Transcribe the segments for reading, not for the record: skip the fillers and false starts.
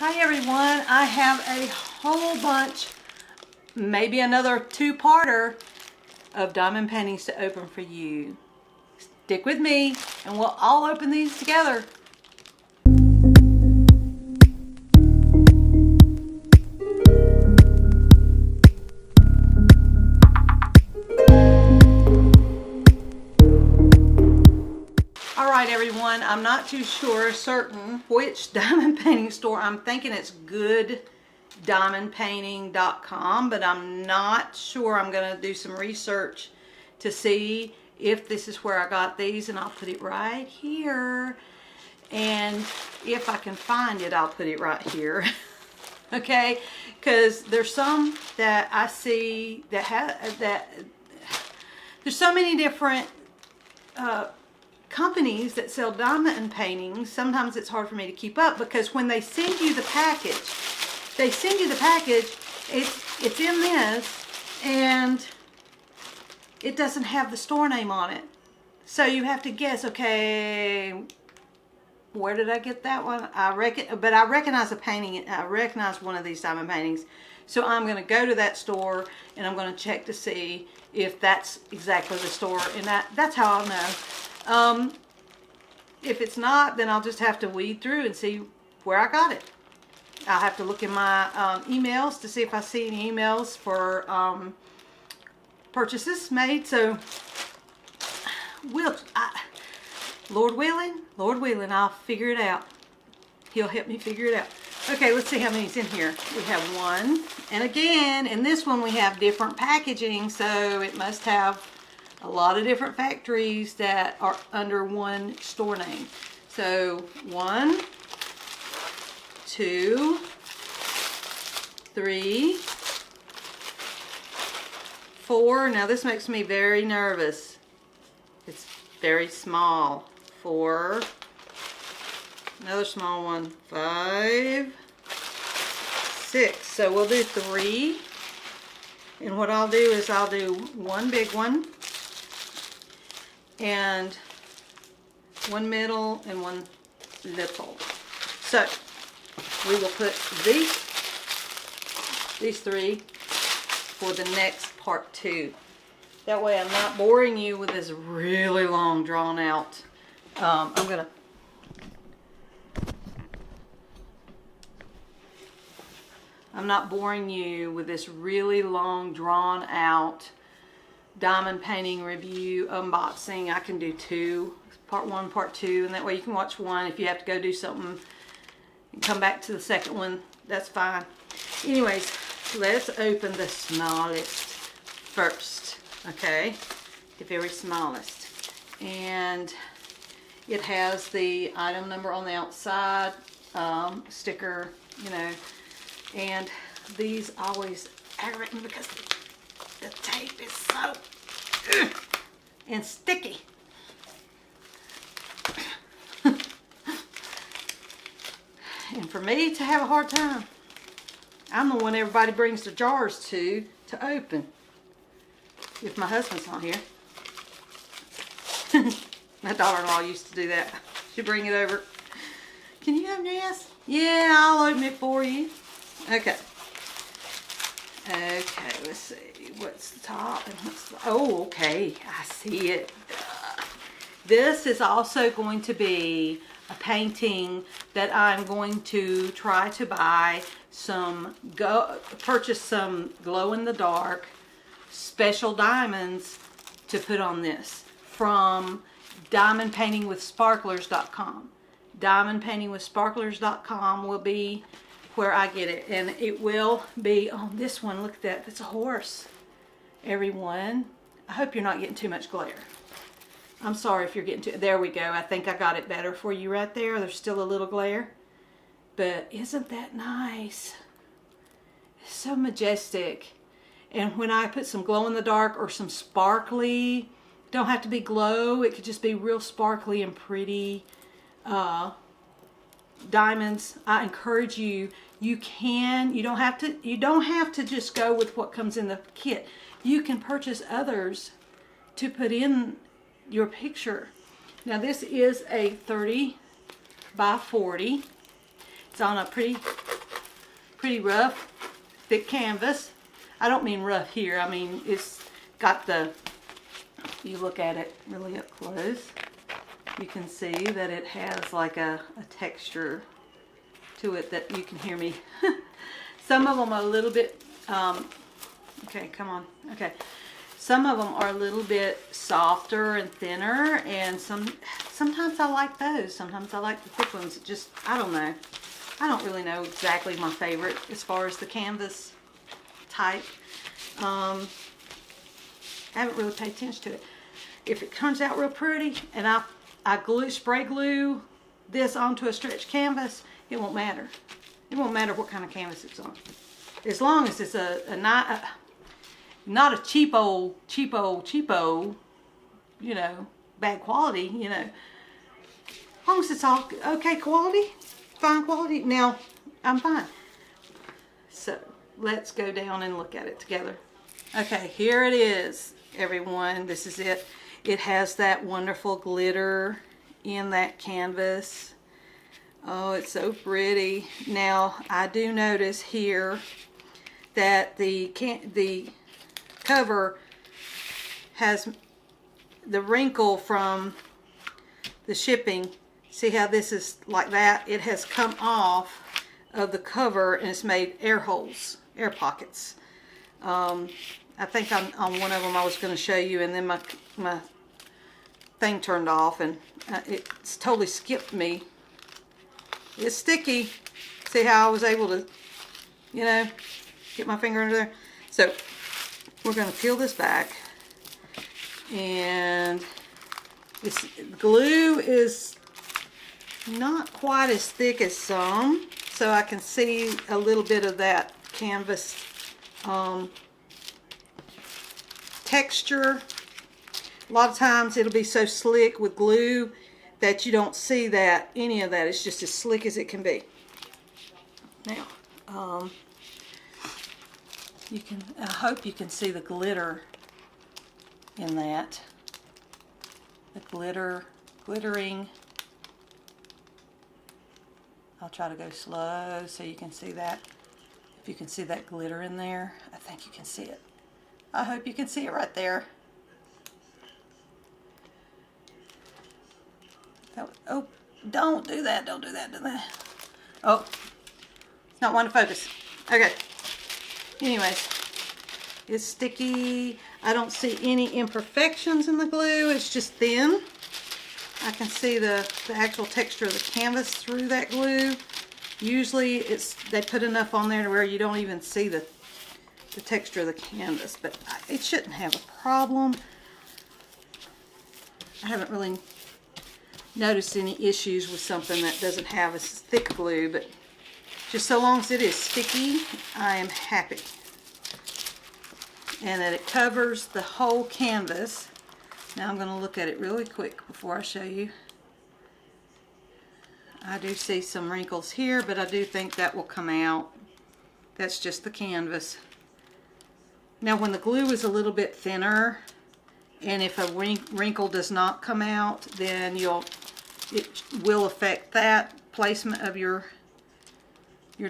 Hi everyone, I have a whole bunch, maybe another two-parter of diamond paintings to open for you. Stick with me and we'll all open these together. Alright everyone, I'm not too certain which diamond painting store. I'm thinking it's gooddiamondpainting.com, but I'm not sure. I'm going to do some research to see if this is where I got these, and I'll put it right here. And if I can find it, I'll put it right here. Okay, because there's some that I see that there's so many different companies that sell diamond paintings. Sometimes it's hard for me to keep up, because when they send you the package, it's in this and it doesn't have the store name on it, so you have to guess, okay, where did I get that one? I recognize a painting. I recognize one of these diamond paintings, so I'm going to go to that store and I'm going to check to see if that's exactly the store, and that's how I'll know. If it's not, then I'll just have to weed through and see where I got it. I'll have to look in my emails to see if I see any emails for purchases made. So, Lord willing, I'll figure it out. He'll help me figure it out. Okay, let's see how many's in here. We have one, and again, in this one we have different packaging, so it must have a lot of different factories that are under one store name. So 1, 2, 3, 4. Now this makes me very nervous. It's very small. 4. Another small one. 5, 6. So we'll do 3. And what I'll do is I'll do one big one, and one middle, and one little. So we will put these 3 for the next part 2. That way I'm not boring you with this really long drawn out. I'm not boring you with this really long drawn out diamond painting review unboxing. I can do 2, part 1, part 2, and that way you can watch one. If you have to go do something and come back to the second one, that's fine. Anyways, let's open the smallest first. Okay, the very smallest, and it has the item number on the outside, sticker, you know. And these always aggravate me because the tape is so and sticky. And for me to have a hard time, I'm the one everybody brings the jars to open. If my husband's not here. My daughter-in-law used to do that. She'd bring it over. Can you open this? Yeah, I'll open it for you. Okay. Okay, let's see. What's the top and what's the... Oh, okay. I see it. This is also going to be a painting that I'm going to try to buy purchase some glow-in-the-dark special diamonds to put on this from diamondpaintingwithsparklers.com. Diamondpaintingwithsparklers.com will be where I get it, and it will be on this one. Look at that. That's a horse, everyone. I hope you're not getting too much glare. I'm sorry if you're getting too... There we go. I think I got it better for you right there. There's still a little glare, but isn't that nice? It's so majestic. And when I put some glow in the dark or some sparkly, don't have to be glow, it could just be real sparkly and pretty diamonds, I encourage you, you don't have to just go with what comes in the kit. You can purchase others to put in your picture. Now this is a 30 by 40. It's on a pretty pretty rough, thick canvas. I don't mean rough here. I mean, it's got the, you look at it really up close, you can see that it has like a texture to it that you can hear me. Some of them are a little bit, okay, come on, okay. Some of them are a little bit softer and thinner, and sometimes I like those. Sometimes I like the thick ones. It just, I don't know. I don't really know exactly my favorite as far as the canvas type. I haven't really paid attention to it. If it turns out real pretty and I spray glue this onto a stretch canvas, it won't matter. It won't matter what kind of canvas it's on. As long as it's not a cheapo, you know, bad quality, you know. As long as it's all okay quality, fine quality, now I'm fine. So let's go down and look at it together. Okay, here it is, everyone. This is it. It has that wonderful glitter in that canvas. Oh, it's so pretty. Now, I do notice here that the cover has the wrinkle from the shipping. See how this is like that? It has come off of the cover and it's made air holes, air pockets. I think on one of them I was going to show you, and then my thing turned off and it's totally skipped me. It's sticky. See how I was able to, you know, get my finger under there? So we're going to peel this back, and this glue is not quite as thick as some, so I can see a little bit of that canvas texture. A lot of times it'll be so slick with glue that you don't see that, any of that. It's just as slick as it can be. Now, I hope you can see the glitter in that. The glittering. I'll try to go slow so you can see that. If you can see that glitter in there, I think you can see it. I hope you can see it right there. Oh, don't do that, don't do that, do that. Oh, it's not wanting to focus. Okay. Anyways, it's sticky. I don't see any imperfections in the glue. It's just thin. I can see the actual texture of the canvas through that glue. Usually they put enough on there to where you don't even see the texture of the canvas, but it shouldn't have a problem. I haven't really noticed any issues with something that doesn't have a thick glue, but just so long as it is sticky, I am happy. And that it covers the whole canvas. Now I'm going to look at it really quick before I show you. I do see some wrinkles here, but I do think that will come out. That's just the canvas. Now when the glue is a little bit thinner, and if a wrinkle does not come out, then it will affect that placement of your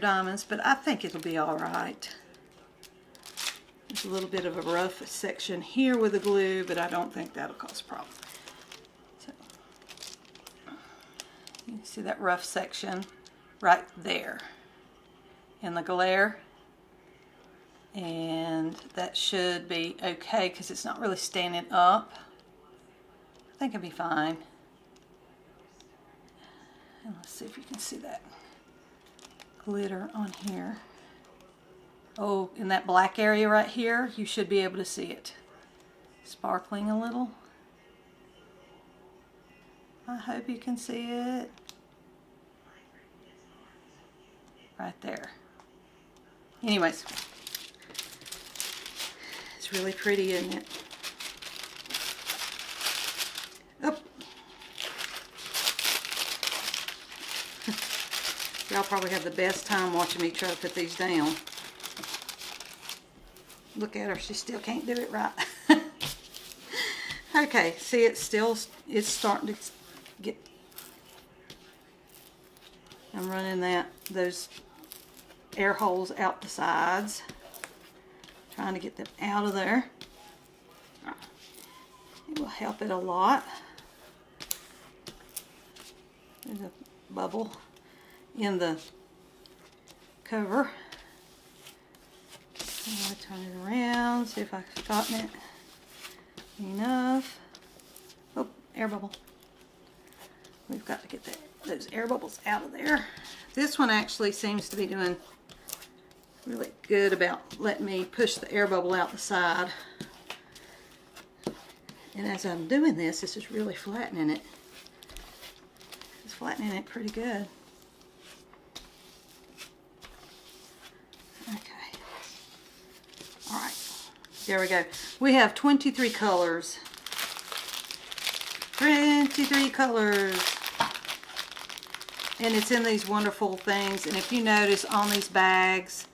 diamonds, but I think it'll be all right. There's a little bit of a rough section here with the glue, but I don't think that'll cause a problem. So, you can see that rough section right there in the glare, and that should be okay because it's not really standing up. I think it'll be fine. And let's see if you can see that glitter on here. Oh, in that black area right here, you should be able to see it sparkling a little. I hope you can see it. Right there. Anyways, it's really pretty, isn't it? Oh. Y'all probably have the best time watching me try to put these down. Look at her, she still can't do it right. Okay, see, it's starting to get, I'm running those air holes out the sides. Trying to get them out of there. It will help it a lot. There's a bubble in the cover. So I turn it around, see if I've gotten it enough. Oh, air bubble. We've got to get those air bubbles out of there. This one actually seems to be doing really good about letting me push the air bubble out the side. And as I'm doing this, this is really flattening it. It's flattening it pretty good. Okay. Alright. There we go. We have 23 colors. 23 colors. And it's in these wonderful things. And if you notice on these bags,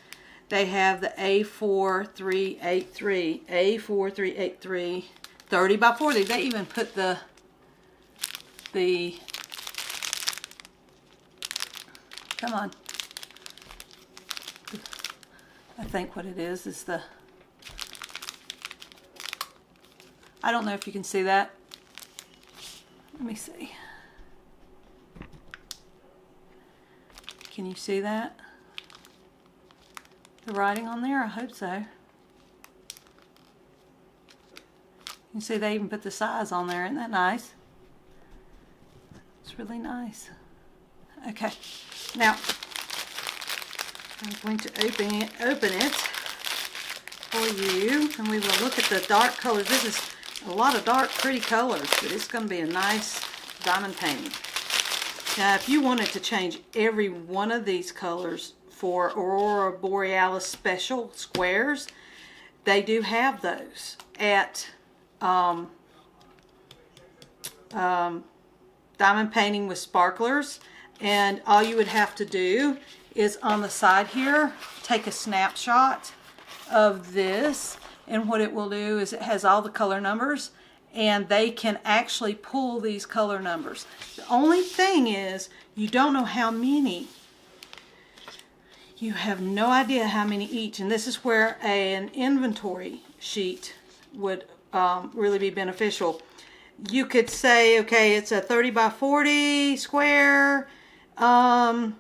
they have the A4383. A4383. 30 by 40. They even put the come on. I think what it is the, I don't know if you can see that. Let me see. Can you see that? The writing on there? I hope so. You see they even put the size on there. Isn't that nice? It's really nice. Okay. Now, I'm going to open it for you, and we will look at the dark colors. This is a lot of dark, pretty colors, but it's going to be a nice diamond painting. Now, if you wanted to change every one of these colors for Aurora Borealis Special Squares, they do have those at Diamond Painting with Sparklers. And all you would have to do is on the side here, take a snapshot of this, and what it will do is it has all the color numbers, and they can actually pull these color numbers. The only thing is you don't know how many. You have no idea how many each, and this is where an inventory sheet would really be beneficial. You could say, okay, it's a 30 by 40 square. You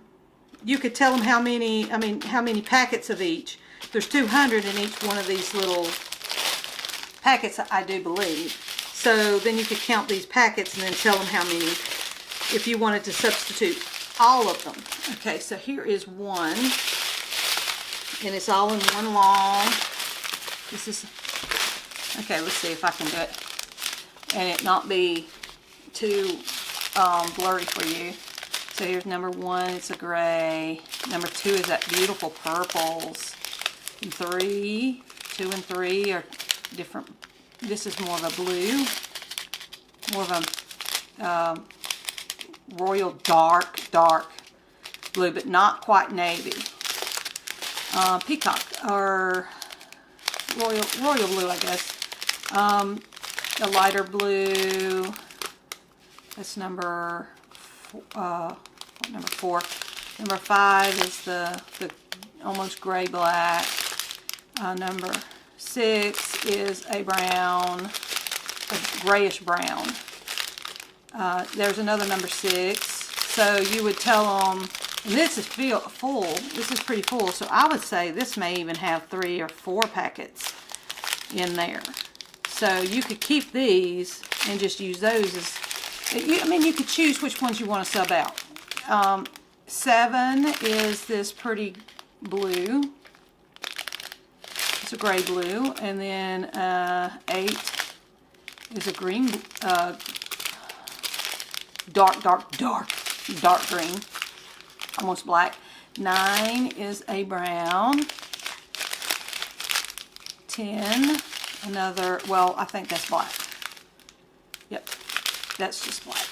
could tell them how many packets of each. There's 200 in each one of these little packets, I do believe. So then you could count these packets and then tell them how many, if you wanted to substitute all of them. Okay, so here is one, and it's all in one long. This is, okay, let's see if I can do it and it not be too blurry for you. So here's number one, it's a gray. Number two is that beautiful purples. And three, 2 and 3 are different. This is more of a blue, more of a royal dark blue, but not quite navy. Peacock, or royal blue, I guess. A lighter blue. That's number 4. Number 5 is the almost gray black. Number 6 is a brown, a grayish brown. There's another number 6. So you would tell them, and this is full. This is pretty full. So I would say this may even have 3 or 4 packets in there. So you could keep these and just use those as, I mean, you could choose which ones you want to sub out. 7 is this pretty blue. It's a gray blue. And then 8 is a green, dark green, almost black. 9 is a brown. 10, another, well, I think that's black. Yep, that's just black.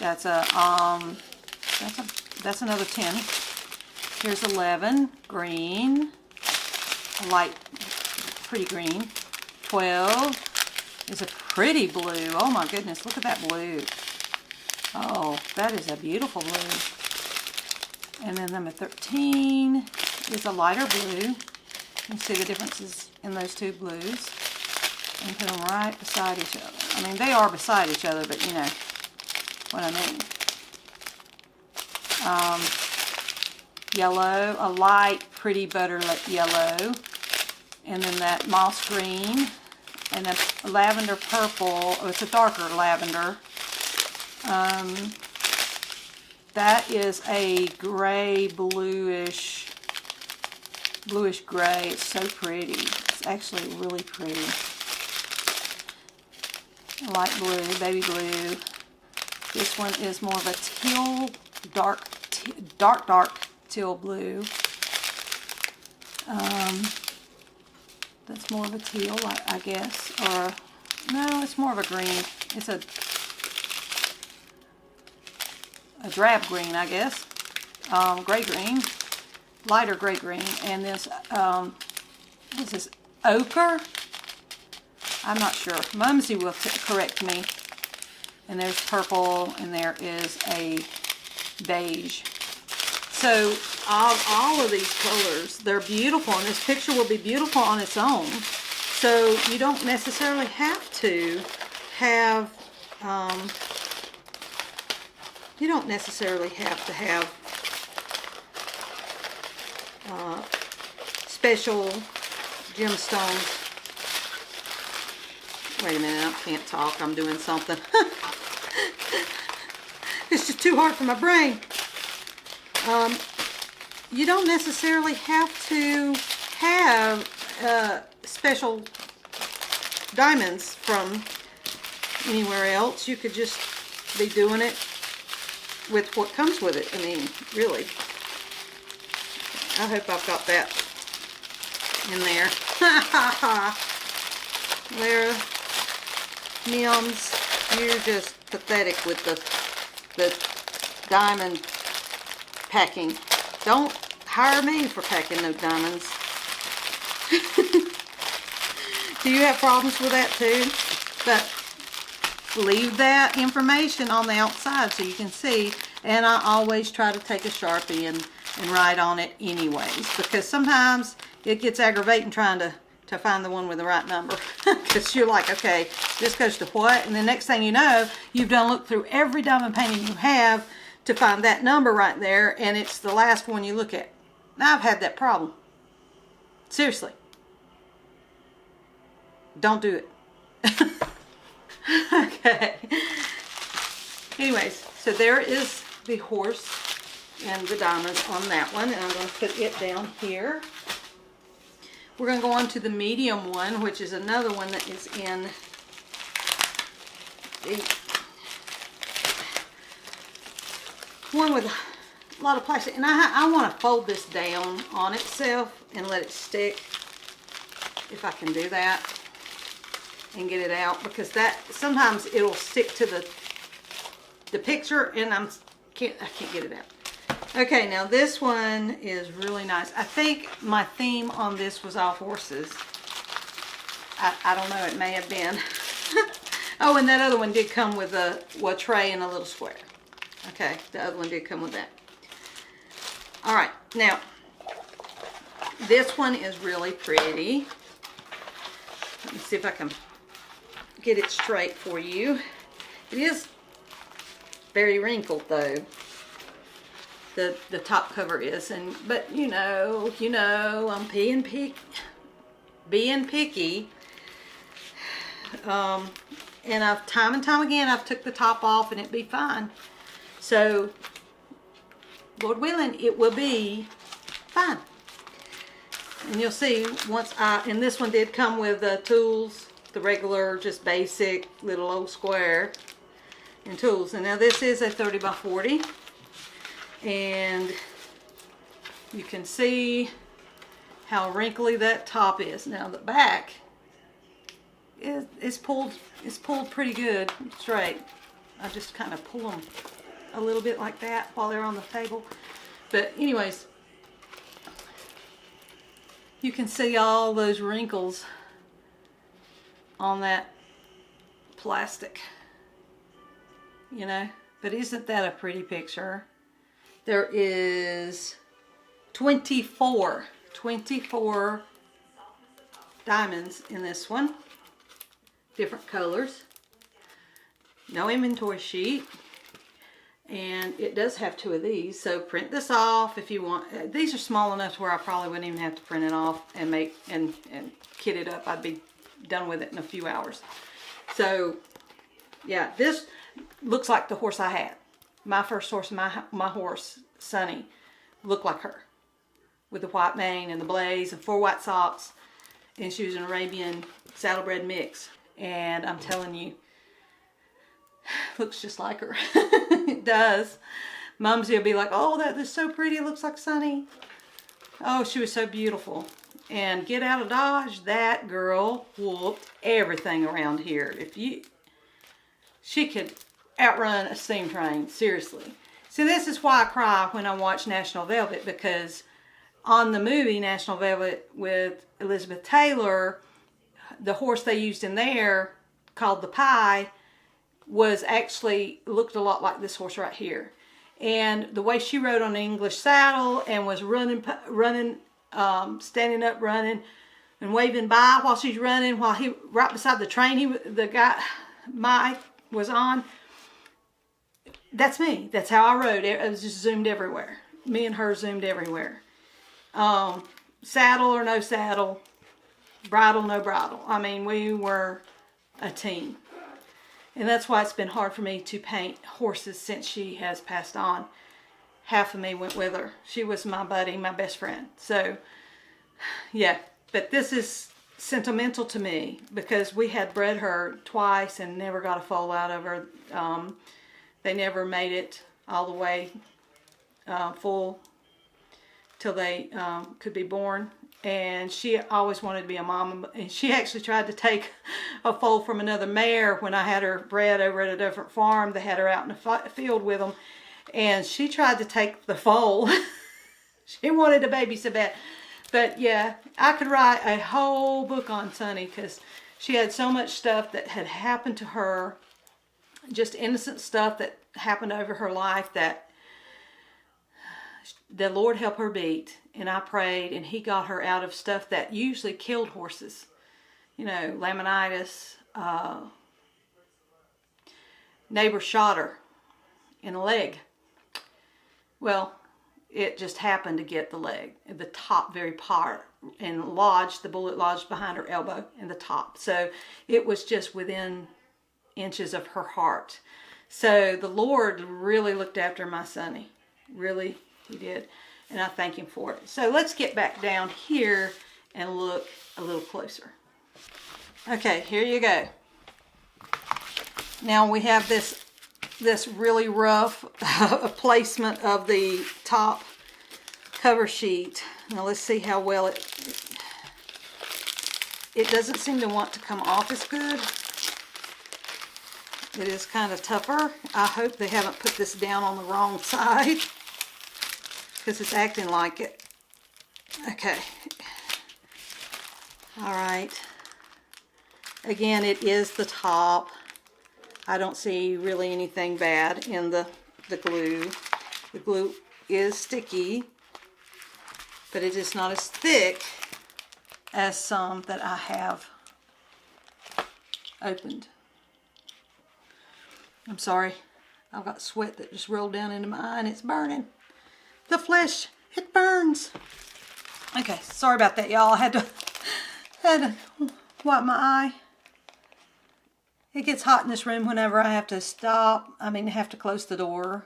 That's another 10. Here's 11, green, a light, pretty green. 12 is a pretty blue. Oh my goodness, look at that blue. Oh, that is a beautiful blue. And then number 13 is a lighter blue. You can see the differences in those two blues. And put them right beside each other. I mean, they are beside each other, but you know what I mean. Yellow, a light, pretty butter yellow. And then that moss green. And a lavender purple. Oh, it's a darker lavender. That is a gray, bluish gray. It's so pretty. It's actually really pretty. Light blue, baby blue. This one is more of a teal, dark teal blue. That's more of a teal, I guess, or no, it's more of a green. It's a drab green, I guess. Gray green, lighter gray green, and this what is this, ochre? I'm not sure. Mumsy will correct me. And there's purple, and there is a beige. So all of these colors, they're beautiful, and this picture will be beautiful on its own. So you don't necessarily have to have special gemstones. Wait a minute, I can't talk. I'm doing something. It's just too hard for my brain. You don't necessarily have to have special diamonds from anywhere else. You could just be doing it with what comes with it. I mean, really. I hope I've got that in there. There, Mims, you're just pathetic with the diamond packing. Don't hire me for packing no diamonds. Do you have problems with that too? But leave that information on the outside so you can see. And I always try to take a Sharpie and write on it anyways, because sometimes it gets aggravating trying to find the one with the right number. Because you're like, okay, this goes to what? And the next thing you know, you've done look through every diamond painting you have to find that number right there, and it's the last one you look at. Now, I've had that problem. Seriously. Don't do it. Okay. Anyways, so there is the horse and the diamonds on that one, and I'm going to put it down here. We're going to go on to the medium one, which is another one that is in the one with a lot of plastic. And I want to fold this down on itself and let it stick, if I can do that, and get it out, because that sometimes it'll stick to the picture, and I can't get it out. Okay, now this one is really nice. I think my theme on this was all horses. I don't know, it may have been. Oh, and that other one did come with a tray and a little square. Okay, the other one did come with that. All right, now this one is really pretty. Let me see if I can get it straight for you. It is very wrinkled though. The top cover is, but you know, I'm being picky. And I've time and time again I've took the top off and it'd be fine. So, Lord willing, it will be fine. And you'll see once and this one did come with the tools, the regular, just basic little old square and tools. And now this is a 30 by 40. And you can see how wrinkly that top is. Now the back is pulled pretty good straight. I just kind of pull them a little bit like that while they're on the table. But anyways, you can see all those wrinkles on that plastic, you know. But isn't that a pretty picture? There is 24 diamonds in this one. Different colors. No inventory sheet. And it does have 2 of these, so print this off if you want. These are small enough to where I probably wouldn't even have to print it off and make and kit it up. I'd be done with it in a few hours. So yeah, this looks like the horse I had. My first horse, my horse, Sunny, looked like her. With the white mane and the blaze and 4 white socks. And she was an Arabian saddlebred mix. And I'm telling you, looks just like her. It does. Mumsy will be like, oh, that is so pretty. It looks like Sunny. Oh, she was so beautiful. And get out of Dodge. That girl whooped everything around here. She could outrun a steam train. Seriously. See, this is why I cry when I watch National Velvet, because on the movie National Velvet with Elizabeth Taylor, the horse they used in there, called the Pie, was actually looked a lot like this horse right here. And the way she rode on an English saddle and was running, standing up, running, and waving by while she's running, while he right beside the train, the guy Mike was on. That's me. That's how I rode. It was just zoomed everywhere. Me and her zoomed everywhere. Saddle or no saddle, bridle, no bridle. I mean, we were a team. And that's why it's been hard for me to paint horses since she has passed on. Half of me went with her. She was my buddy, my best friend. So, yeah. But this is sentimental to me because we had bred her twice and never got a foal out of her. They never made it all the way full till they could be born. And she always wanted to be a mama. And she actually tried to take a foal from another mare when I had her bred over at a different farm. They had her out in the field with them. And she tried to take the foal. She wanted a baby so bad. But yeah, I could write a whole book on Sunny because she had so much stuff that had happened to her. Just innocent stuff that happened over her life that the Lord help her beat. And I prayed, and He got her out of stuff that usually killed horses. You know, laminitis. Neighbor shot her in the leg. Well, it just happened to get the leg, the top very part, and the bullet lodged behind her elbow in the top. So it was just within inches of her heart. So the Lord really looked after my Sunny. Really, He did. And I thank Him for it. So let's get back down here and look a little closer. Okay, here you go. Now we have this really rough placement of the top cover sheet. Now let's see how well it doesn't seem to want to come off as good. It is kind of tougher. I hope they haven't put this down on the wrong side because it's acting like it. Okay. All right. Again, it is the top. I don't see really anything bad in the glue. The glue is sticky, but it is not as thick as some that I have opened. I'm sorry. I've got sweat that just rolled down into my eye and it's burning. The flesh, it burns. Okay, sorry about that, y'all. I had to wipe my eye. It gets hot in this room whenever I have to stop. I mean, I have to close the door.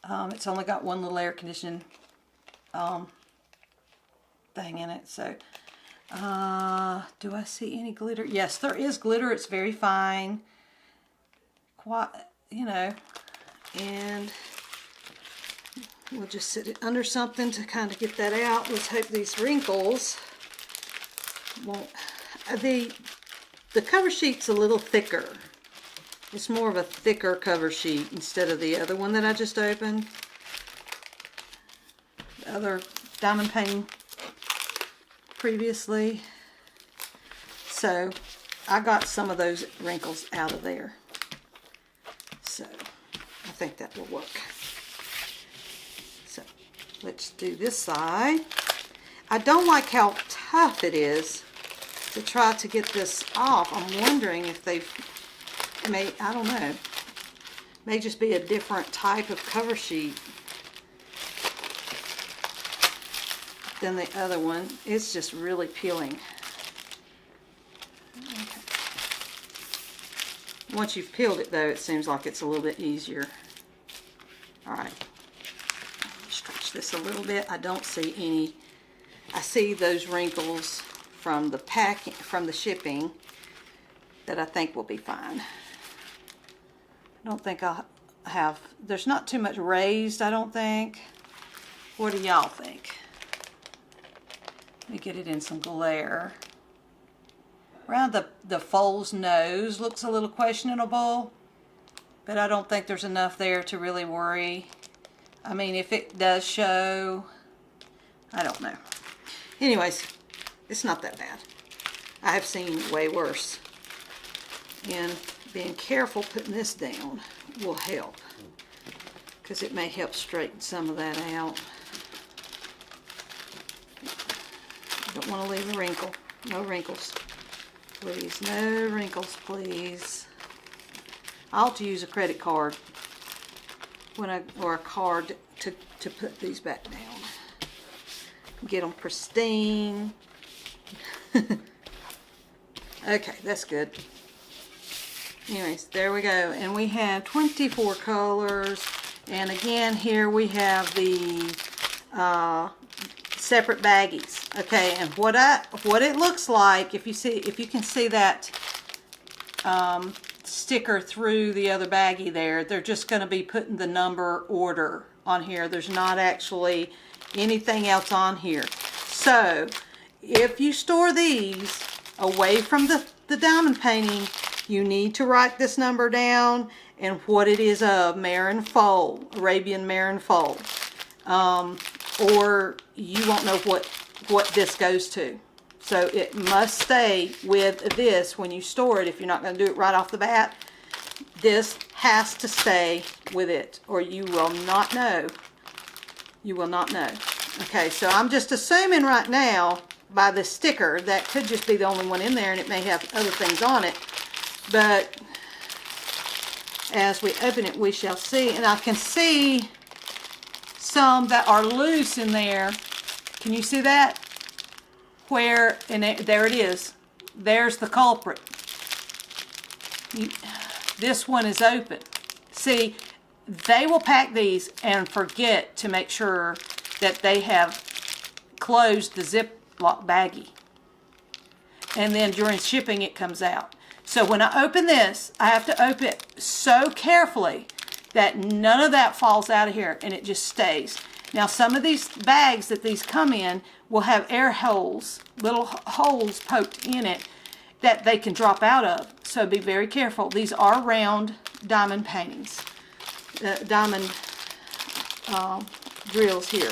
It's only got one little air conditioning thing in it. So, do I see any glitter? Yes, there is glitter. It's very fine. Quite, you know, and we'll just sit it under something to kind of get that out. Let's hope these wrinkles won't. The cover sheet's a little thicker. It's more of a thicker cover sheet instead of the other one that I just opened. The other diamond painting previously. So I got some of those wrinkles out of there. So I think that will work. Let's do this side. I don't like how tough it is to try to get this off. I'm wondering if they've made, I don't know, may just be a different type of cover sheet than the other one. It's just really peeling. Okay. Once you've peeled it though, it seems like it's a little bit easier. Alright, stretch this a little bit. I don't see any, I see those wrinkles from the packing, from the shipping, that I think will be fine. I don't think I'll have, there's not too much raised, I don't think. What do y'all think? Let me get it in some glare. Around the foal's nose looks a little questionable, but I don't think there's enough there to really worry. I mean, if it does show, I don't know. Anyways, it's not that bad. I have seen way worse. And being careful putting this down will help, because it may help straighten some of that out. Don't want to leave a wrinkle. No wrinkles. Please, no wrinkles, please. I'll have to use a credit card or a card to put these back down. Get them pristine. Okay, that's good. Anyways, there we go. And we have 24 colors. And again, here we have the separate baggies. Okay, and what it looks like, if you can see that sticker through the other baggie there, they're just going to be putting the number order on here. There's not actually anything else on here. So if you store these away from the diamond painting, you need to write this number down and what it is of, Marin foal, Arabian Marin foal, or you won't know what this goes to. So it must stay with this when you store it. If you're not going to do it right off the bat, this has to stay with it, or you will not know. You will not know. Okay, so I'm just assuming right now by the sticker, that could just be the only one in there, and it may have other things on it. But as we open it, we shall see. And I can see some that are loose in there. Can you see that? Where, and there it is. There's the culprit. This one is open. See, they will pack these and forget to make sure that they have closed the Ziploc baggie. And then during shipping it comes out. So when I open this, I have to open it so carefully that none of that falls out of here and it just stays. Now some of these bags that these come in will have air holes, little holes poked in it that they can drop out of. So be very careful. These are round diamond paintings, diamond drills here.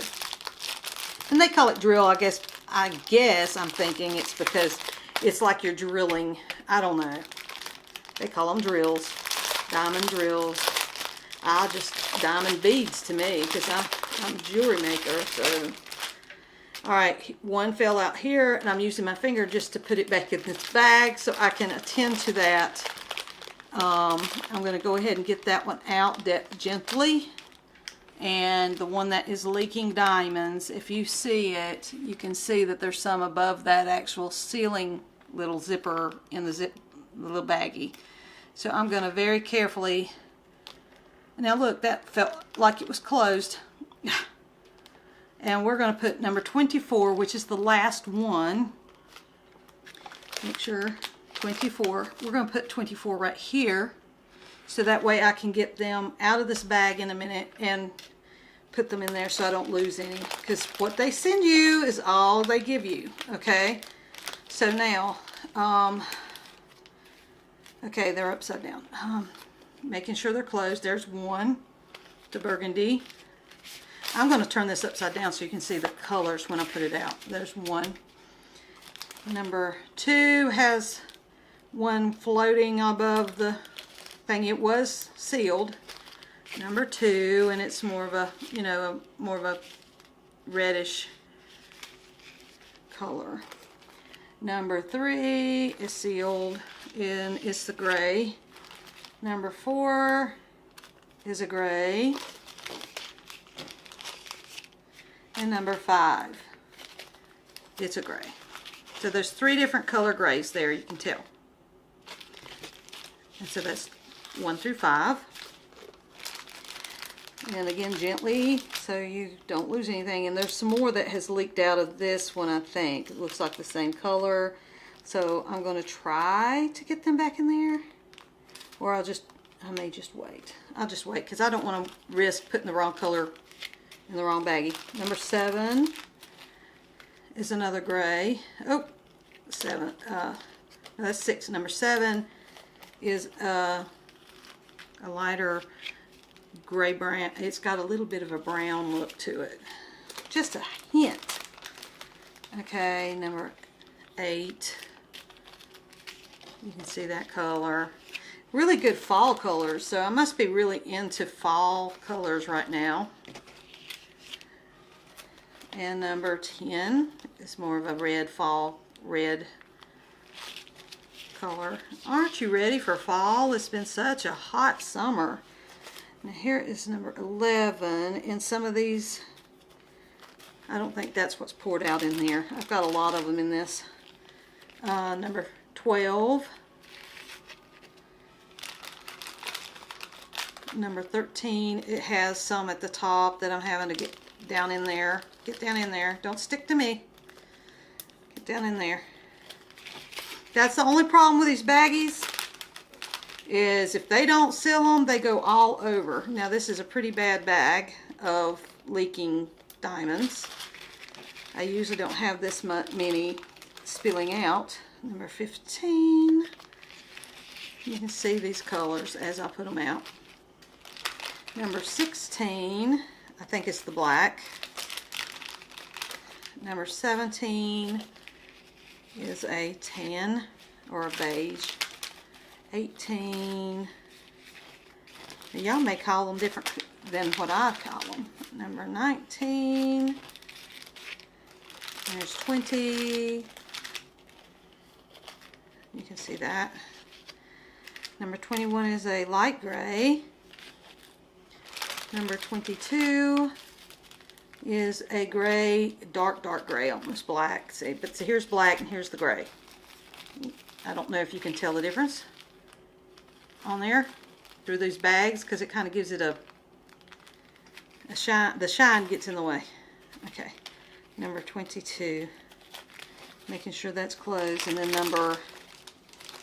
And they call it drill, I guess I'm thinking it's because it's like you're drilling, I don't know. They call them drills, diamond drills. Diamond beads to me, because I'm a jewelry maker, so. Alright, one fell out here, and I'm using my finger just to put it back in this bag so I can attend to that. I'm going to go ahead and get that one out gently. And the one that is leaking diamonds, if you see it, you can see that there's some above that actual sealing little zipper in the little baggie. So I'm going to very carefully, now look, that felt like it was closed. And we're going to put number 24, which is the last one. Make sure, 24. We're going to put 24 right here. So that way I can get them out of this bag in a minute and put them in there so I don't lose any. Because what they send you is all they give you. Okay? So now, okay, they're upside down. Making sure they're closed. There's one, the burgundy. I'm going to turn this upside down so you can see the colors when I put it out. There's one. Number 2 has one floating above the thing. It was sealed. Number 2, and it's more of a, you know, more of a reddish color. Number 3 is sealed and it's the gray. Number 4 is a gray. And number 5, it's a gray. So there's 3 different color grays there, you can tell. And so that's 1 through 5. And again, gently, so you don't lose anything. And there's some more that has leaked out of this one, I think. It looks like the same color. So I'm going to try to get them back in there. Or I may just wait. I'll just wait because I don't want to risk putting the wrong color in the wrong baggie. Number 7 is another gray. Oh, 7. No, that's 6. Number 7 is a lighter gray brown. It's got a little bit of a brown look to it. Just a hint. Okay, number 8. You can see that color. Really good fall colors, so I must be really into fall colors right now. And number 10 is more of a red fall, red color. Aren't you ready for fall? It's been such a hot summer. Now here is number 11, and some of these, I don't think that's what's poured out in there. I've got a lot of them in this. Number 12. Number 13, it has some at the top that I'm having to get down in there. Get down in there. Don't stick to me. Get down in there. That's the only problem with these baggies, is if they don't seal them, they go all over. Now this is a pretty bad bag of leaking diamonds. I usually don't have this many spilling out. Number 15. You can see these colors as I put them out. Number 16, I think it's the black. Number 17 is a tan or a beige. 18, y'all may call them different than what I call them. Number 19, there's 20, you can see that. Number 21 is a light gray. Number 22 is a gray, dark gray, almost black. See, but see, here's black and here's the gray. I don't know if you can tell the difference on there through these bags, because it kind of gives it a shine. The shine gets in the way. Okay, number 22, making sure that's closed. And then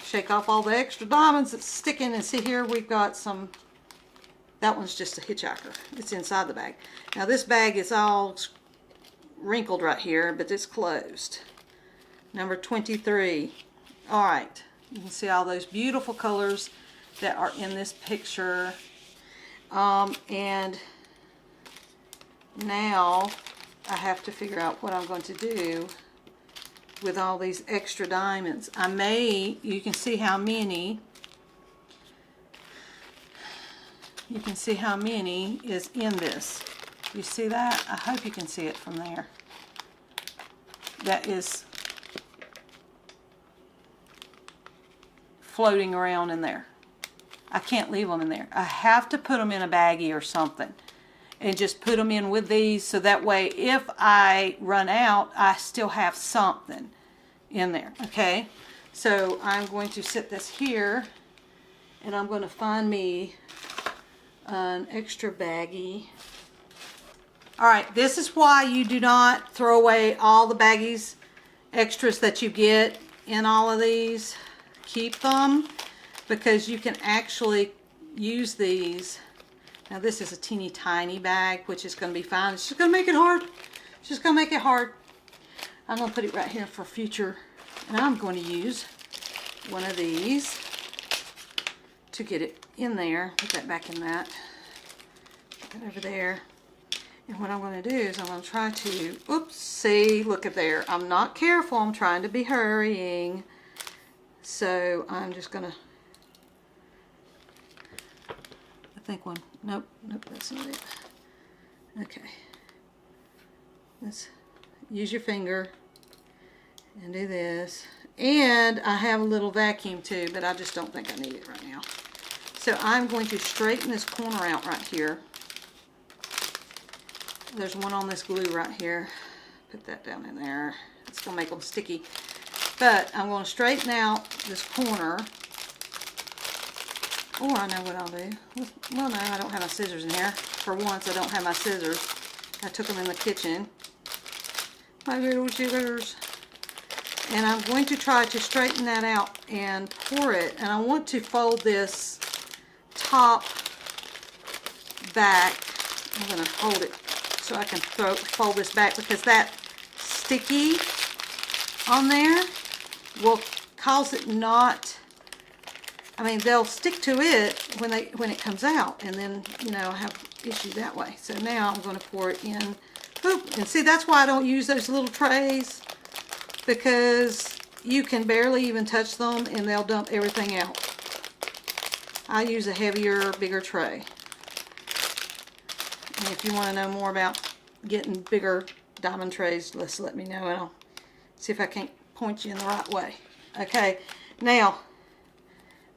shake off all the extra diamonds that's sticking. And see here, we've got some. That one's just a hitchhiker. It's inside the bag. Now this bag is all wrinkled right here, but it's closed. Number 23. All right, you can see all those beautiful colors that are in this picture. And now I have to figure out what I'm going to do with all these extra diamonds. You can see how many. You can see how many is in this. You see that? I hope you can see it from there. That is floating around in there. I can't leave them in there. I have to put them in a baggie or something and just put them in with these, so that way if I run out, I still have something in there. Okay, so I'm going to set this here, and I'm going to find me an extra baggie. Alright, this is why you do not throw away all the baggies extras that you get in all of these. Keep them, because you can actually use these. Now this is a teeny tiny bag, which is going to be fine. It's just going to make it hard. It's just going to make it hard. I'm going to put it right here for future, and I'm going to use one of these to get it in there. Put that back in that. Put that over there. And what I'm going to do is I'm going to try to, oops, see, look at there. I'm not careful. I'm trying to be hurrying. So I'm just going to, I think one, nope, that's not it. Okay. let's use your finger and do this. And I have a little vacuum too, but I just don't think I need it right now. So I'm going to straighten this corner out right here. There's one on this glue right here. Put that down in there. It's going to make them sticky. But I'm going to straighten out this corner. Or I know what I'll do. Well, no, I don't have my scissors in here. For once, I don't have my scissors. I took them in the kitchen. My little scissors. And I'm going to try to straighten that out and pour it. And I want to fold this top back. I'm going to hold it so I can fold this back, because that sticky on there will cause it not, I mean, they'll stick to it when it comes out, and then, you know, I have issues that way. So now I'm going to pour it in. Oop, and see, that's why I don't use those little trays, because you can barely even touch them and they'll dump everything out. I use a heavier, bigger tray. And if you want to know more about getting bigger diamond trays, just let me know and I'll see if I can't point you in the right way. Okay, now,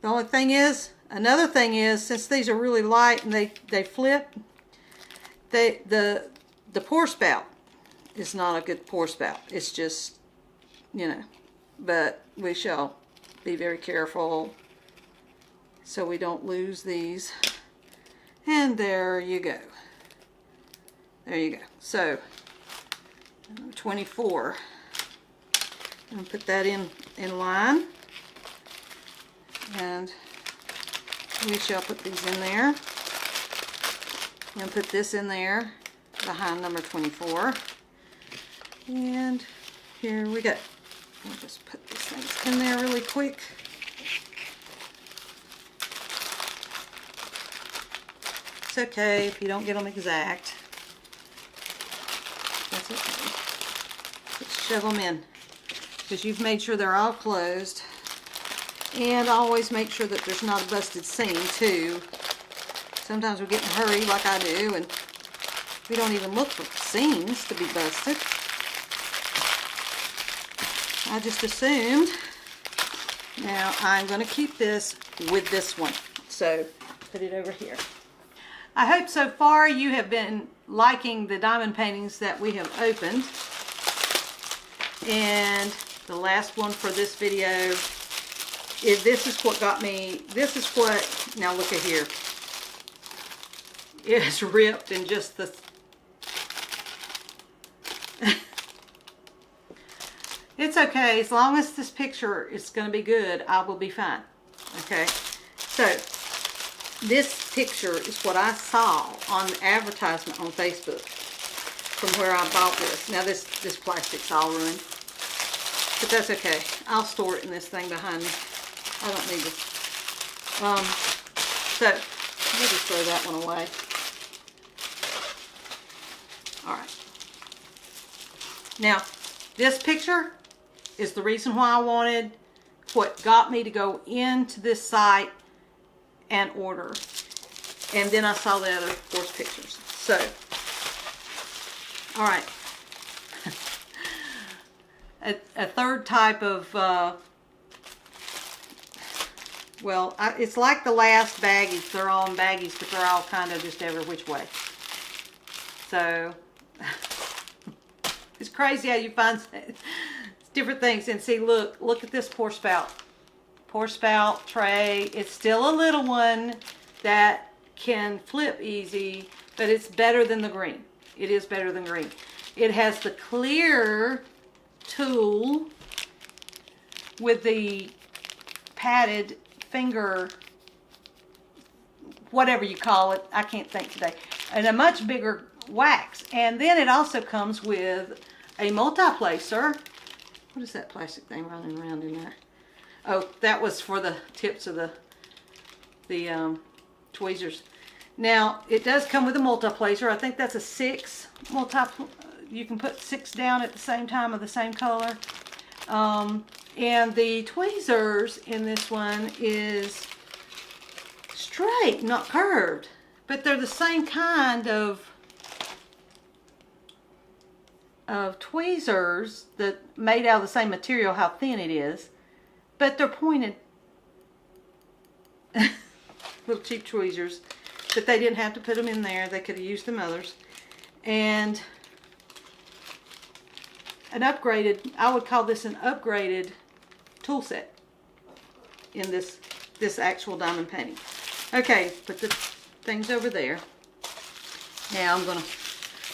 the only thing is, another thing is, since these are really light and they flip, the pour spout is not a good pour spout. It's just, you know, but we shall be very careful so we don't lose these. And there you go. There you go. So, 24. I'm going to put that in line. And we shall put these in there. And put this in there behind number 24. And here we go. I'll just put these things in there really quick. It's okay if you don't get them exact. That's okay. Just shove them in, because you've made sure they're all closed. And always make sure that there's not a busted seam too. Sometimes we get in a hurry like I do, and we don't even look for seams to be busted. I just assumed. Now I'm going to keep this with this one. So put it over here. I hope so far you have been liking the diamond paintings that we have opened. And the last one for this video is, this is what got me, this is what, now look at here. It is ripped in just the, it's okay, as long as this picture is going to be good, I will be fine. Okay, so this picture is what I saw on the advertisement on Facebook from where I bought this. Now this plastic's all ruined, but that's okay. I'll store it in this thing behind me. I don't need it. So we'll just throw that one away. Alright. Now, this picture is the reason why I wanted, what got me to go into this site and order. And then I saw the other, of course, pictures. So, alright. A third type of, well, it's like the last baggies. They're all in baggies, but they're all kind of just every which way. So, it's crazy how you find different things. And see, look at this pour spout. Pour spout tray. It's still a little one that can flip easy, but it's better than the green. It is better than green. It has the clear tool with the padded finger, whatever you call it, I can't think today, and a much bigger wax. And then it also comes with a multi-placer. What is that plastic thing running around in there? Oh, that was for the tips of the tweezers. Now, it does come with a multi-placer. I think that's a 6 you can put 6 down at the same time of the same color. And the tweezers in this one is straight, not curved. But they're the same kind of of tweezers that made out of the same material, how thin it is, but they're pointed. Little cheap tweezers, but they didn't have to put them in there. They could have used them others. And an upgraded, I would call this an upgraded tool set in this actual diamond painting. Okay, put the things over there. Now I'm gonna,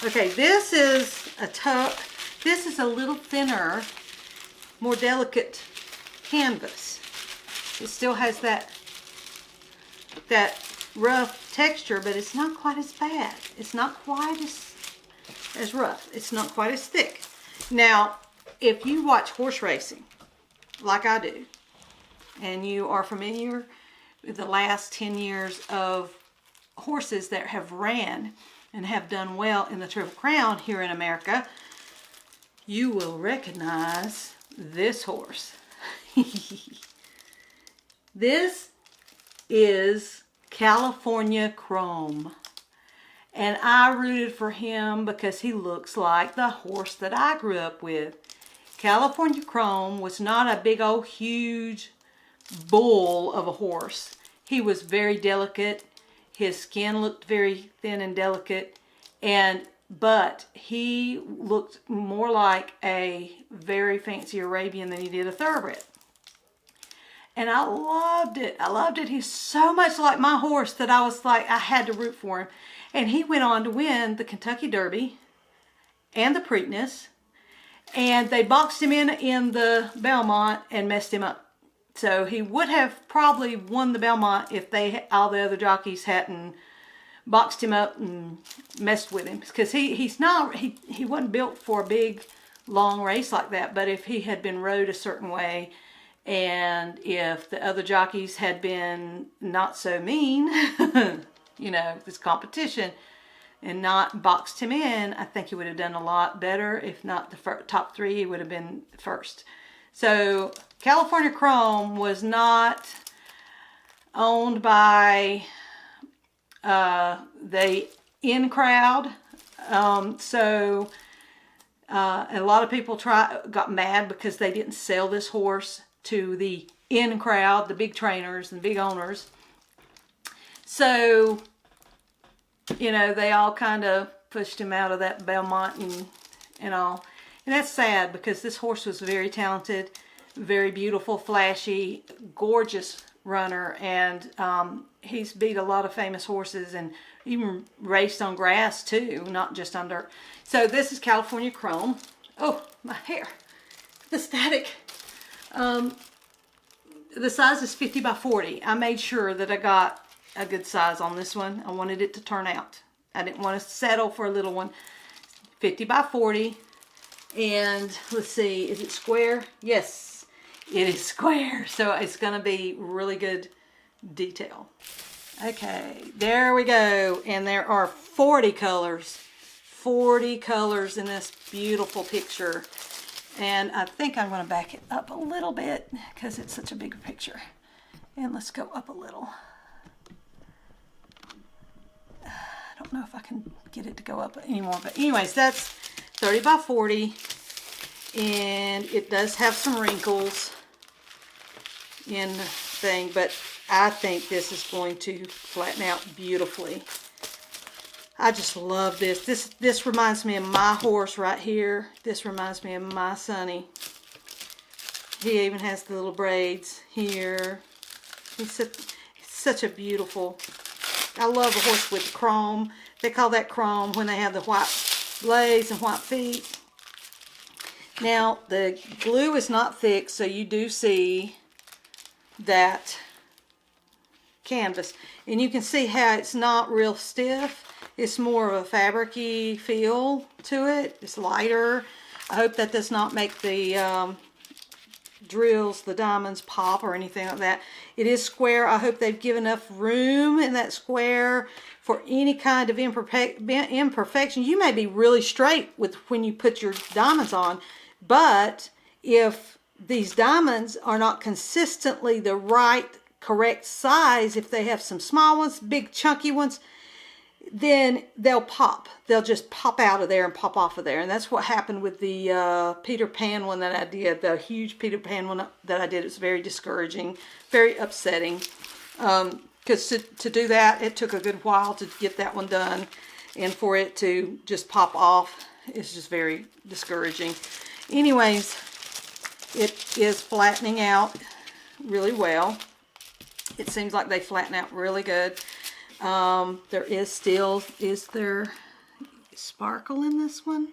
okay, this is a this is a little thinner, more delicate canvas. It still has that rough texture, but it's not quite as bad. It's not quite as rough. It's not quite as thick. Now, if you watch horse racing, like I do, and you are familiar with the last 10 years of horses that have ran and have done well in the Triple Crown here in America, you will recognize this horse. This is California Chrome. And I rooted for him because he looks like the horse that I grew up with. California Chrome was not a big old huge bull of a horse. He was very delicate. His skin looked very thin and delicate. But he looked more like a very fancy Arabian than he did a thoroughbred. And I loved it. I loved it. He's so much like my horse that I was like, I had to root for him. And he went on to win the Kentucky Derby and the Preakness. And they boxed him in the Belmont and messed him up. So he would have probably won the Belmont if all the other jockeys hadn't boxed him up and messed with him. Because he wasn't built for a big, long race like that. But if he had been rode a certain way, and if the other jockeys had been not so mean, you know, this competition, and not boxed him in, I think he would have done a lot better. If not the top three, he would have been first. So California Chrome was not owned by the in crowd. A lot of people got mad because they didn't sell this horse to the in crowd, the big trainers and big owners. So, you know, they all kind of pushed him out of that Belmont and all. And that's sad because this horse was very talented, very beautiful, flashy, gorgeous runner. And he's beat a lot of famous horses and even raced on grass too, not just on dirt. So this is California Chrome. Oh, my hair. The static. The size is 50 by 40. I made sure that I got a good size on this one. I wanted it to turn out. I didn't want to settle for a little one. 50 by 40. And let's see, is it square? Yes, it is square. So it's going to be really good detail. Okay, there we go. And there are 40 colors. 40 colors in this beautiful picture. And I think I'm going to back it up a little bit because it's such a big picture. And let's go up a little. I don't know if I can get it to go up anymore. But anyways, that's 30 by 40. And it does have some wrinkles in the thing. But I think this is going to flatten out beautifully. I just love this. This reminds me of my horse right here. This reminds me of my Sonny. He even has the little braids here. He's such a beautiful... I love a horse with chrome. They call that chrome when they have the white legs and white feet. Now, the glue is not thick, so you do see that canvas. And you can see how it's not real stiff. It's more of a fabric-y feel to it. It's lighter. I hope that does not make the drills, the diamonds, pop or anything like that. It is square. I hope they've given enough room in that square for any kind of imperfection. You may be really straight with when you put your diamonds on, but if these diamonds are not consistently the right, correct size, if they have some small ones, big chunky ones, then they'll pop. They'll just pop out of there and pop off of there. And that's what happened with the Peter Pan one that I did. The huge Peter Pan one that I did. It was very discouraging, very upsetting. Because to do that, it took a good while to get that one done. And for it to just pop off, it's just very discouraging. Anyways, it is flattening out really well. It seems like they flatten out really good. There is there sparkle in this one?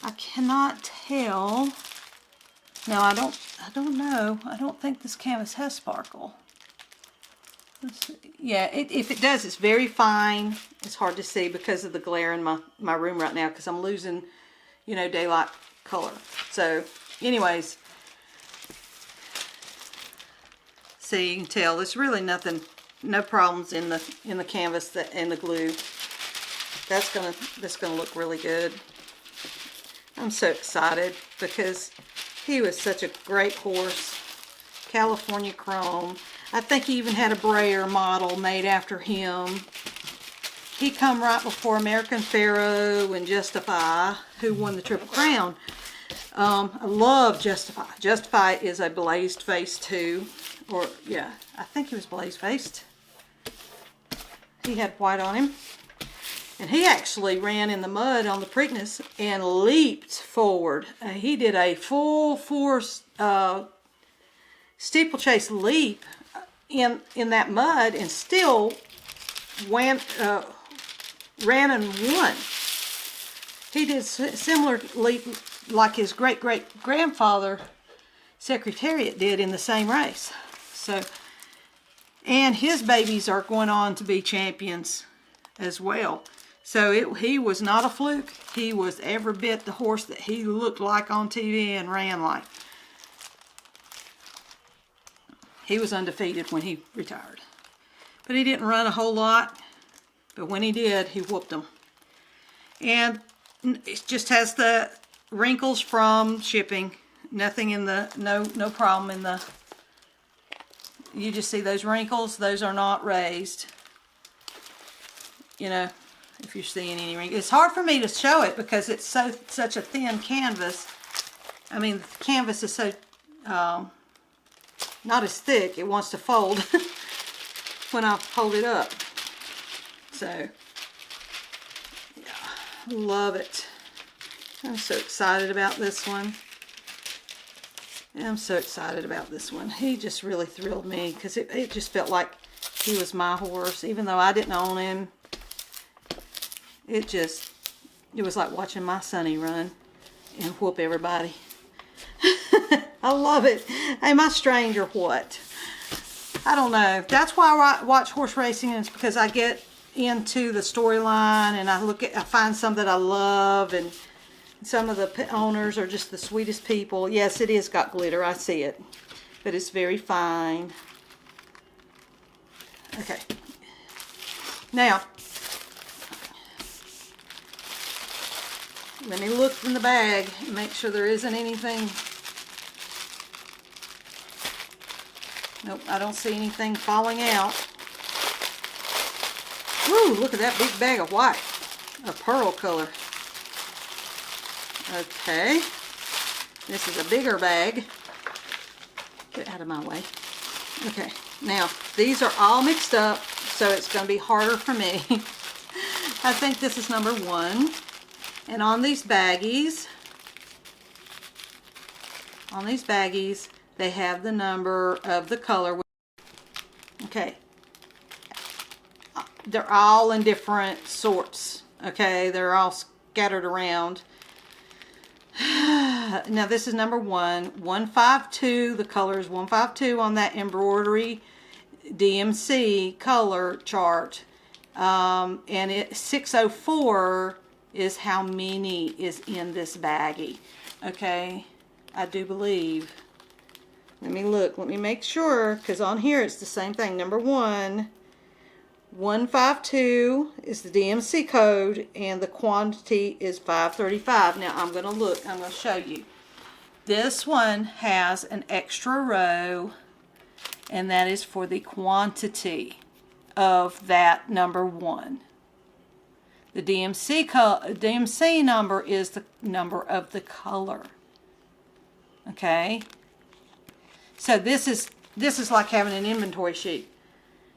I cannot tell. No, I don't know. I don't think this canvas has sparkle. Let's see. Yeah, if it does, it's very fine. It's hard to see because of the glare in my room right now, because I'm losing, you know, daylight color. So, anyways, see, you can tell there's really nothing, no problems in the canvas and the glue. That's gonna look really good. I'm so excited because he was such a great horse. California Chrome. I think he even had a brayer model made after him. He come right before American Pharaoh and Justify, who won the Triple Crown. I love Justify. Justify is a glazed face too. Or, yeah, I think he was glazed faced. He had white on him. And he actually ran in the mud on the Preakness and leaped forward. He did a full force steeplechase leap in that mud and still ran and won. He did similar leap like his great-great-grandfather Secretariat did in the same race. So, and his babies are going on to be champions as well. So he was not a fluke. He was every bit the horse that he looked like on TV and ran like. He was undefeated when he retired. But he didn't run a whole lot. But when he did, he whooped them. And it just has the wrinkles from shipping. Nothing in the, no problem in the, you just see those wrinkles. Those are not raised. You know, if you're seeing any wrinkles. It's hard for me to show it because it's such a thin canvas. I mean, the canvas is so, not as thick. It wants to fold when I hold it up. So, yeah, love it. I'm so excited about this one. I'm so excited about this one. He just really thrilled me because it just felt like he was my horse. Even though I didn't own him, it was like watching my Sonny run and whoop everybody. I love it. Am I strange or what? I don't know. That's why I watch horse racing, and it's because I get into the storyline and I find some that I love, and some of the owners are just the sweetest people. Yes, it is got glitter. I see it. But it's very fine. Okay. Now, let me look in the bag and make sure there isn't anything. Nope, I don't see anything falling out. Woo, look at that big bag of white. A pearl color. Okay. This is a bigger bag. Get out of my way. Okay. Now, these are all mixed up, so it's going to be harder for me. I think this is number 1. And on these baggies, they have the number of the color. Okay. They're all in different sorts. Okay. They're all scattered around. Now this is number 1. 152. The color is 152 on that embroidery DMC color chart. And 604 is how many is in this baggie. Okay. I do believe. Let me look. Let me make sure, because on here it's the same thing. Number 1, 152 is the DMC code, and the quantity is 535. Now I'm going to look. I'm going to show you. This one has an extra row, and that is for the quantity of that number 1. The DMC number is the number of the color. Okay? So this is like having an inventory sheet.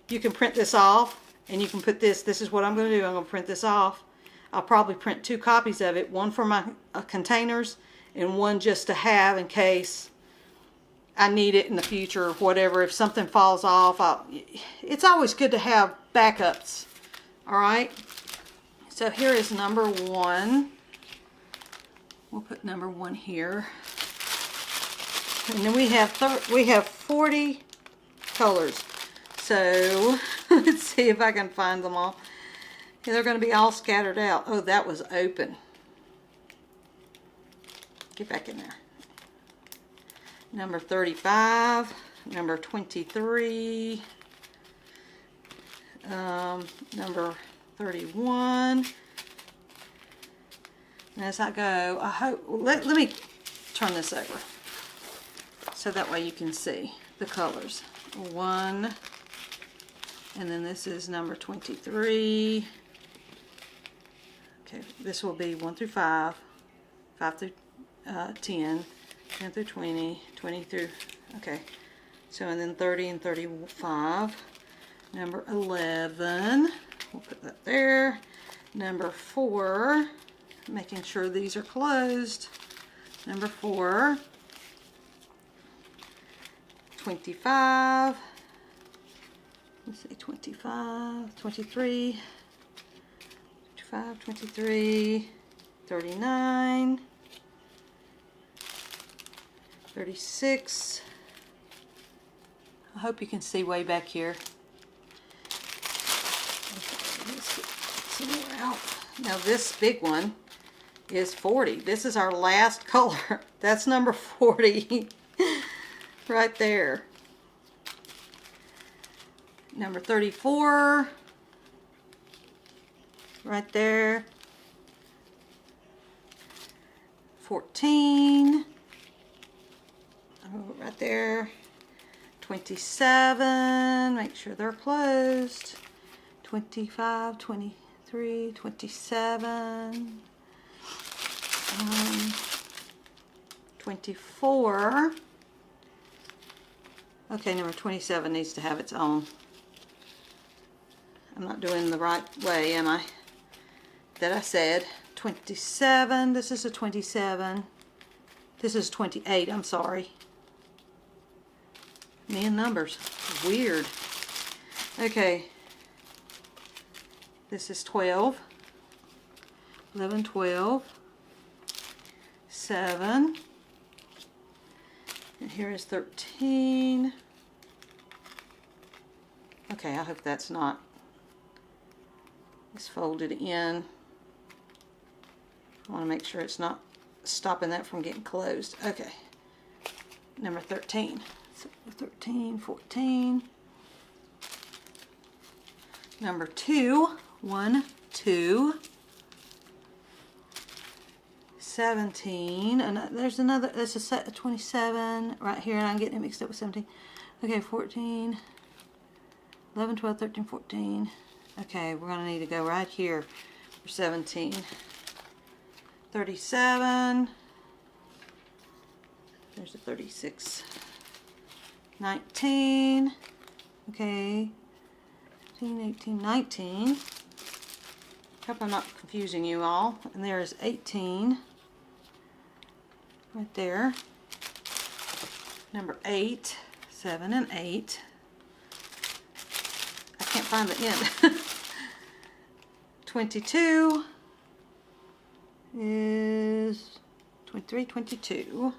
You can print this off, and you can put this is what I'm going to do. I'm going to print this off. I'll probably print 2 copies of it, one for my containers and one just to have in case I need it in the future or whatever. If something falls off, it's always good to have backups. All right. So here is number 1. We'll put number 1 here. And then we have 40 colors. So let's see if I can find them all. Yeah, they're going to be all scattered out. Oh, that was open. Get back in there. Number 35, number 23, number 31. And as I go, I hope, let me turn this over so that way you can see the colors. 1, and then this is number 23. Okay, this will be 1 through 5, 5 through 10, 10 through 20, 20 through, okay. So, and then 30 and 35. Number 11, we'll put that there. Number 4, making sure these are closed. Number 4, 25, let's see, 25, 23, 25, 23, 39, 36. I hope you can see way back here. Okay, let's get some more out. Now this big one is 40. This is our last color. That's number 40 right there. Number 34 right there. 14 right there. 27, make sure they're closed. 25, 23, 27, 24. Okay, number 27 needs to have its own. I'm not doing the right way, am I? That I said. 27, this is a 27. This is 28, I'm sorry. Me and numbers, weird. Okay, this is 12, 11, 12, 7, and here is 13. Okay, I hope that's not, it's folded in. I want to make sure it's not stopping that from getting closed. Okay, number 13. So 13, 14. Number 2, 1, 2. 17. And there's another, there's a set of 27 right here, and I'm getting it mixed up with 17. Okay, 14, 11, 12, 13, 14. Okay, we're going to need to go right here for 17. 37. There's a 36. 19. Okay. 18, 18, 19. Hope I'm not confusing you all. And there's 18. Right there. Number 8. 7 and 8. I can't find the end. 22 is 23, 22.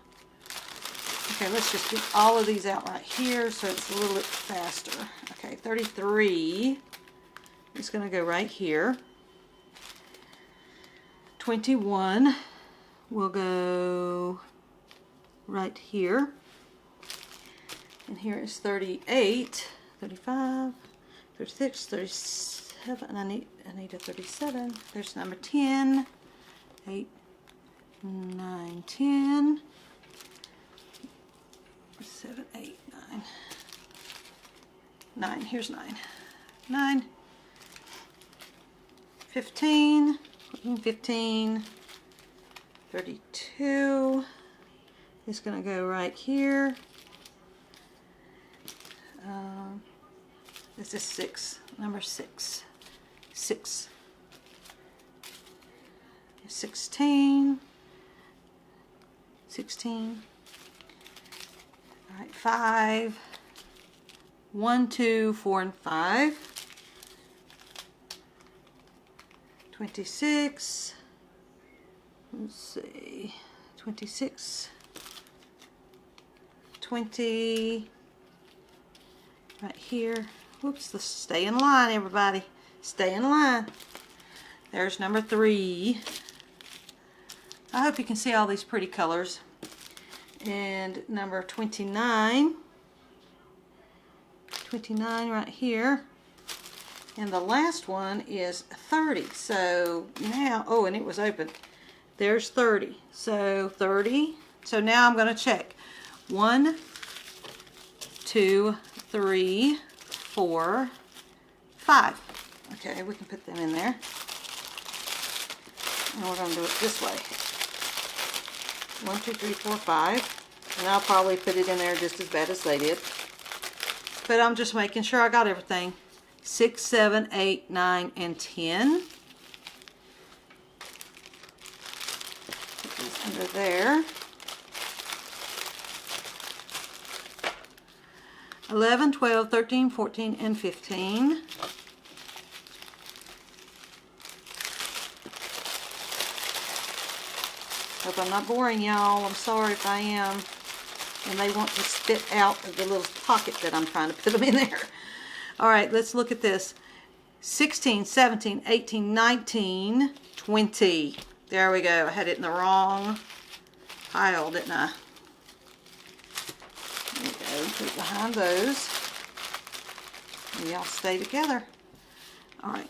Okay, let's just get all of these out right here so it's a little bit faster. Okay, 33 is going to go right here. 21 will go right here. And here is 38, 35, 36, 37, and I need a 37. There's number 10, 8, 9, 10, 7, 8, 9, 9, here's 9, 9, 15, 15, 32. It's going to go right here. This is 6, number 6. 6. 16. 16. All right, 5. 1, 2, 4, and 5. 26. Let's see. 26. 20. Right here. Whoops, let's stay in line, everybody. Stay in line. There's number 3. I hope you can see all these pretty colors. And number 29. 29 right here. And the last one is 30. So now, oh, and it was open. There's 30. So 30. So now I'm going to check. 1, 2, 3, 4, 5. Okay, we can put them in there. And we're going to do it this way. 1, 2, 3, 4, 5. And I'll probably put it in there just as bad as they did. But I'm just making sure I got everything. 6, 7, 8, 9, and 10. Put this under there. 11, 12, 13, 14, and 15. Hope I'm not boring y'all. I'm sorry if I am. And they want to spit out of the little pocket that I'm trying to put them in there. All right, let's look at this. 16, 17, 18, 19, 20. There we go. I had it in the wrong pile, didn't I? There we go. Put it behind those. And y'all stay together. All right.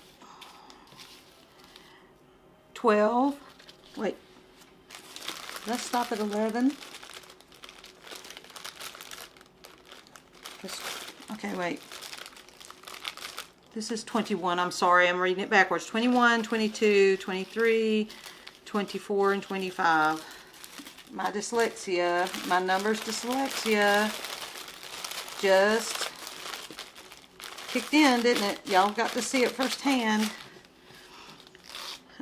12. Wait. Let's stop at 11. Okay, wait. This is 21. I'm sorry, I'm reading it backwards. 21, 22, 23, 24, and 25. My dyslexia, my numbers dyslexia just kicked in, didn't it? Y'all got to see it firsthand.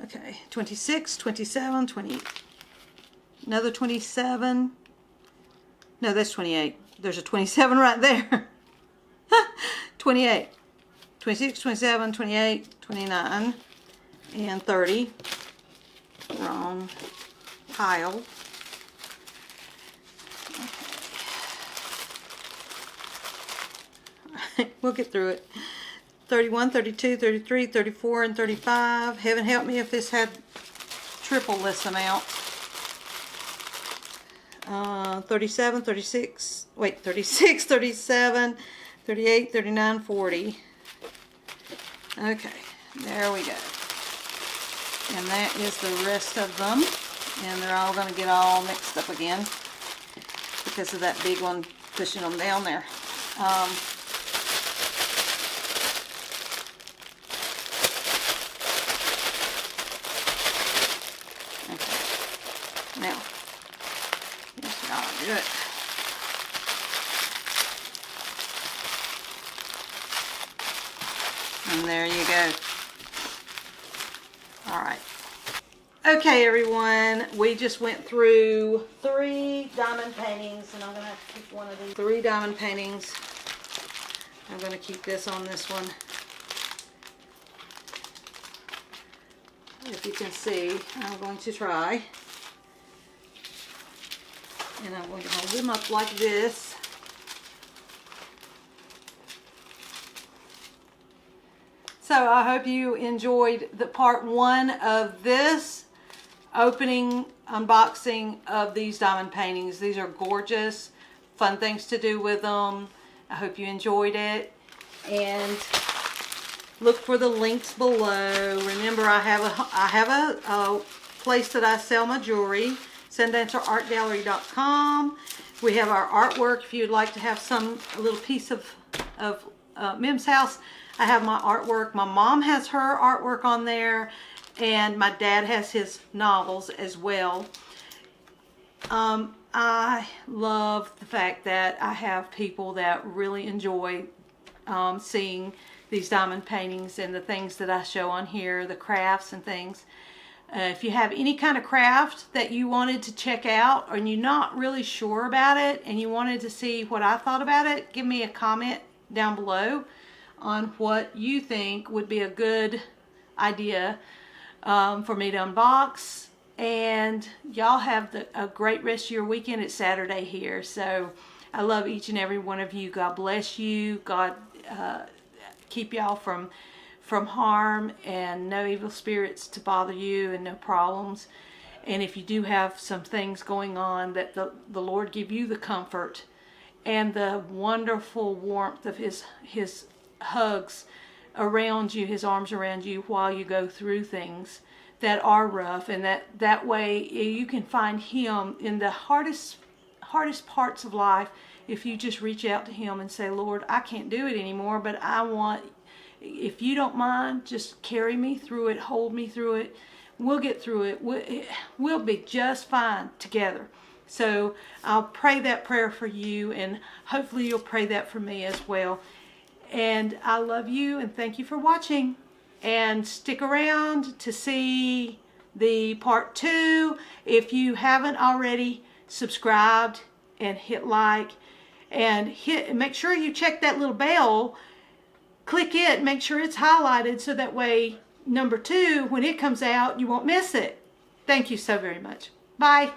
Okay, 26, 27, 20. Another 27. No, that's 28. There's a 27 right there. 28. 26, 27, 28, 29, and 30. Wrong pile. Okay. We'll get through it. 31, 32, 33, 34, and 35. Heaven help me if this had triple this amount. 37, 36, wait, 36, 37, 38, 39, 40. Okay, there we go. And that is the rest of them. And they're all going to get all mixed up again because of that big one pushing them down there. Okay, now, here's how I do it. And there you go. All right. Okay, everyone. We just went through 3 diamond paintings, and I'm going to have to keep one of these. 3 diamond paintings. I'm going to keep this on this one. If you can see, I'm going to try. And I'm going to hold them up like this. So I hope you enjoyed the part 1 of this opening unboxing of these diamond paintings. These are gorgeous, fun things to do with them. I hope you enjoyed it, and look for the links below. Remember, I have a place that I sell my jewelry, SundancerArtGallery.com. We have our artwork. If you'd like to have a little piece of Mim's house, I have my artwork. My mom has her artwork on there, and my dad has his novels as well. I love the fact that I have people that really enjoy seeing these diamond paintings and the things that I show on here, the crafts and things. If you have any kind of craft that you wanted to check out and you're not really sure about it and you wanted to see what I thought about it, give me a comment down below on what you think would be a good idea for me to unbox. And y'all have a great rest of your weekend. It's Saturday here, so I love each and every one of you. God bless you. God keep y'all from harm, and no evil spirits to bother you, and no problems. And if you do have some things going on, that the Lord give you the comfort and the wonderful warmth of his hugs around you, his arms around you while you go through things that are rough, and that way you can find him in the hardest parts of life. If you just reach out to him and say, Lord, I can't do it anymore, but I want, if you don't mind, just carry me through it, hold me through it. We'll get through it. We'll be just fine together. So I'll pray that prayer for you, and hopefully you'll pray that for me as well. And I love you, and thank you for watching. And stick around to see the part 2. If you haven't already, subscribed and hit like, and make sure you check that little bell. Click it, make sure it's highlighted, so that way number 2, when it comes out, you won't miss it. Thank you so very much. Bye.